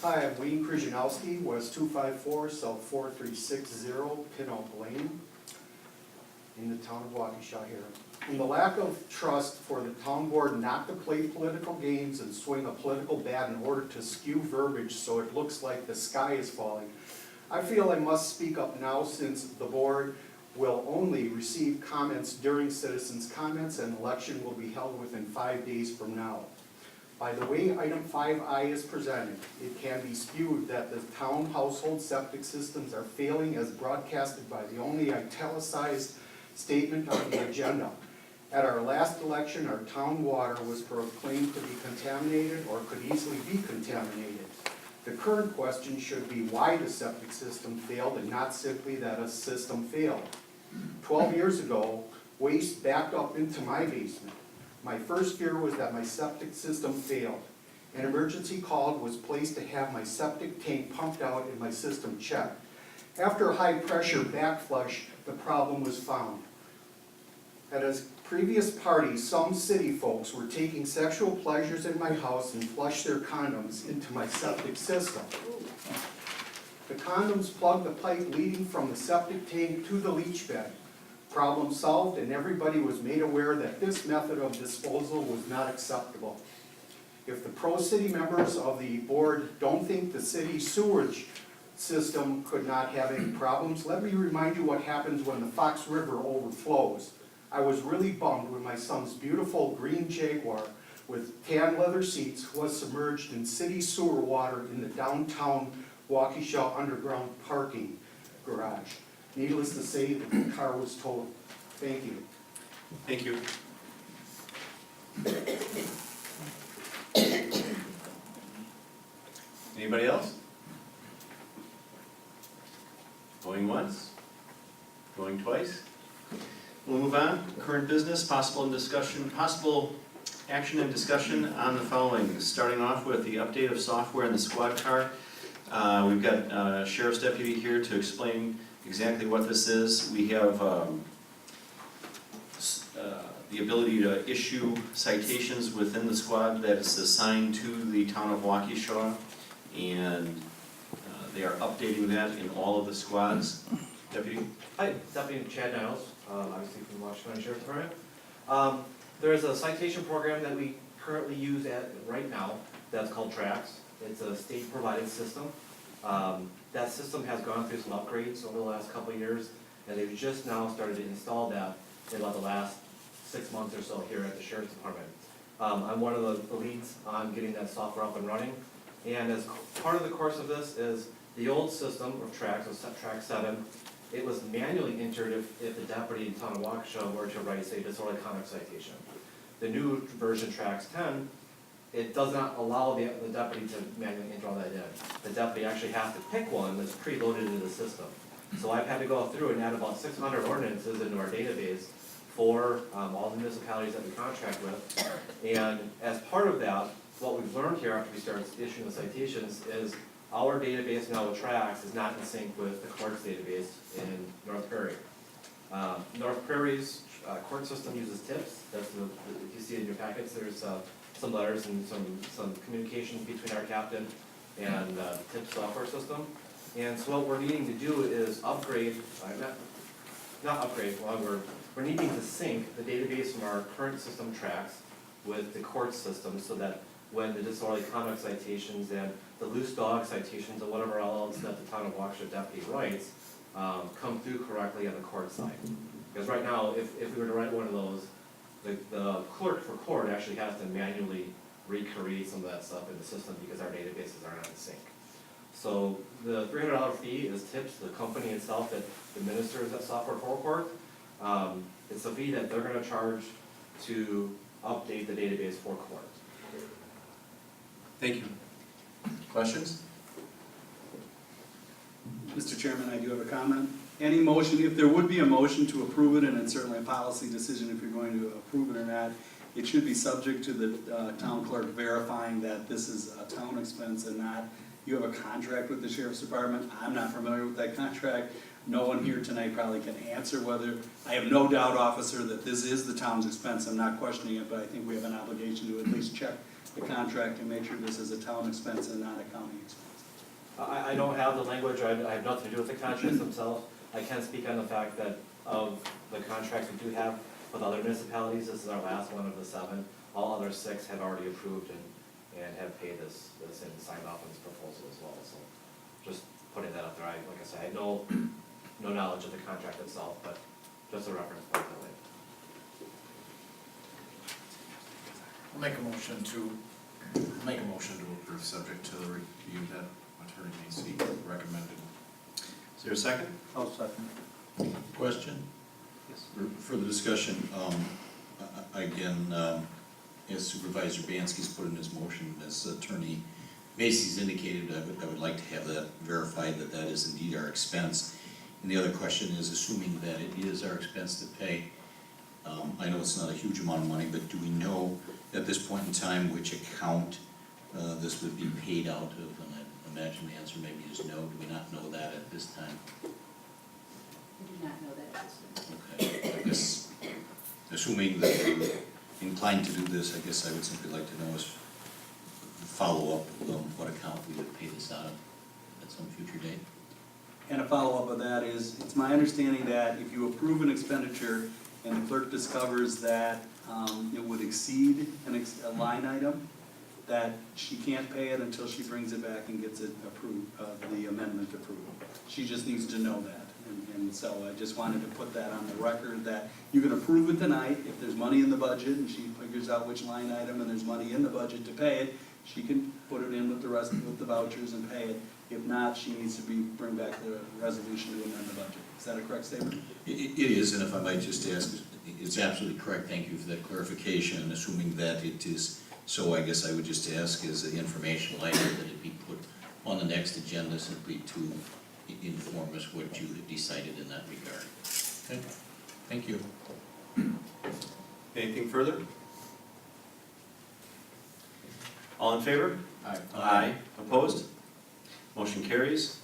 Hi, I'm Wayne Krzyzanowski, West 254, South 4360, Pinout Lane, in the town of Waukesha here. And the lack of trust for the town board not to play political games and swing a political bat in order to skew verbiage so it looks like the sky is falling. I feel I must speak up now since the board will only receive comments during citizens' comments and election will be held within 5 days from now. By the way item 5I is presented, it can be spewed that the town household septic systems are failing as broadcasted by the only italicized statement on the agenda. At our last election, our town water was proclaimed to be contaminated or could easily be contaminated. The current question should be why the septic system failed and not simply that a system failed. 12 years ago, waste backed up into my basement. My first fear was that my septic system failed. An emergency call was placed to have my septic tank pumped out and my system checked. After a high pressure backflush, the problem was found. At a previous party, some city folks were taking sexual pleasures in my house and flushed their condoms into my septic system. The condoms plugged the pipe leading from the septic tank to the leach bed. Problem solved, and everybody was made aware that this method of disposal was not acceptable. If the pro-city members of the board don't think the city sewage system could not have any problems, let me remind you what happens when the Fox River overflows. I was really bummed when my son's beautiful green Jaguar with tan leather seats was submerged in city sewer water in the downtown Waukesha underground parking garage. Needless to say, the car was totaled. Thank you. Thank you. Anybody else? Going once? Going twice? We'll move on. Current business, possible action and discussion on the following. Starting off with the update of software in the squad car. We've got a sheriff's deputy here to explain exactly what this is. We have the ability to issue citations within the squad that is assigned to the town of Waukesha, and they are updating that in all of the squads. Deputy? Hi, Deputy Chad Niles, obviously from the Waukesha County Sheriff's Department. There is a citation program that we currently use right now that's called TRAX. It's a state-provided system. That system has gone through some upgrades over the last couple of years, and they've just now started to install that in about the last 6 months or so here at the Sheriff's Department. I'm one of the leads on getting that software up and running, and as part of the course of this is the old system of TRAX, so TRAX 7, it was manually entered if the deputy in town of Waukesha were to write, say, disorderly conduct citation. The new version, TRAX 10, it does not allow the deputy to manually enter all that in. The deputy actually has to pick one that's preloaded into the system. So I've had to go through and add about 600 ordinances into our database for all the municipalities that we contract with. And as part of that, what we've learned here after we started issuing the citations is our database now with TRAX is not in sync with the court's database in North Prairie. North Prairie's court system uses TIPS. That's if you see in your packets, there's some letters and some communications between our captain and TIPS software system. And so what we're needing to do is upgrade, not upgrade, well, we're needing to sync the database from our current system TRAX with the court system so that when the disorderly conduct citations and the loose dog citations and whatever else that the town of Waukesha deputy writes come through correctly on the court side. Because right now, if we were to write one of those, the clerk for court actually has to manually recreate some of that stuff in the system because our databases are not in sync. So the $300 fee is TIPS, the company itself that administers that software for court. It's a fee that they're going to charge to update the database for court. Thank you. Questions? Mr. Chairman, I do have a comment. Any motion, if there would be a motion to approve it, and it's certainly a policy decision if you're going to approve it or not, it should be subject to the town clerk verifying that this is a town expense and not, you have a contract with the Sheriff's Department. I'm not familiar with that contract. No one here tonight probably can answer whether, I have no doubt, officer, that this is the town's expense. I'm not questioning it, but I think we have an obligation to at least check the contract and make sure this is a town expense and not a county expense. I don't have the language, or I have nothing to do with the contracts themselves. I can speak on the fact that of the contracts we do have with other municipalities, this is our last one of the 7. All other 6 have already approved and have paid this and signed off on this proposal as well, so just putting that up there. Like I said, I had no knowledge of the contract itself, but just a reference point that way. I'll make a motion to approve, subject to the review that Attorney Macy recommended. Is there a second? I'll second. Question? Yes. Further discussion, again, as Supervisor Bansky's put in his motion, as Attorney Macy's indicated, I would like to have that verified that that is indeed our expense. And the other question is, assuming that it is our expense to pay, I know it's not a huge amount of money, but do we know at this point in time which account this would be paid out of? And I imagine the answer maybe is no. Do we not know that at this time? I do not know that at this time. Okay, I guess, assuming that you're inclined to do this, I guess I would simply like to know is follow up what account we would pay this out of at some future date. And a follow-up of that is, it's my understanding that if you approve an expenditure and the clerk discovers that it would exceed a line item, that she can't pay it until she brings it back and gets it approved, the amendment approved. She just needs to know that. And so I just wanted to put that on the record, that you can approve it tonight. If there's money in the budget and she figures out which line item and there's money in the budget to pay it, she can put it in with the rest, with the vouchers and pay it. If not, she needs to bring back the resolution to amend the budget. Is that a correct statement? It is, and if I might just ask, it's absolutely correct, thank you for that clarification, and assuming that it is so, I guess I would just ask as an informational item that it be put on the next agenda simply to inform us what you have decided in that regard. Okay, thank you. Anything further? All in favor? Aye. Aye. Opposed? Motion carries.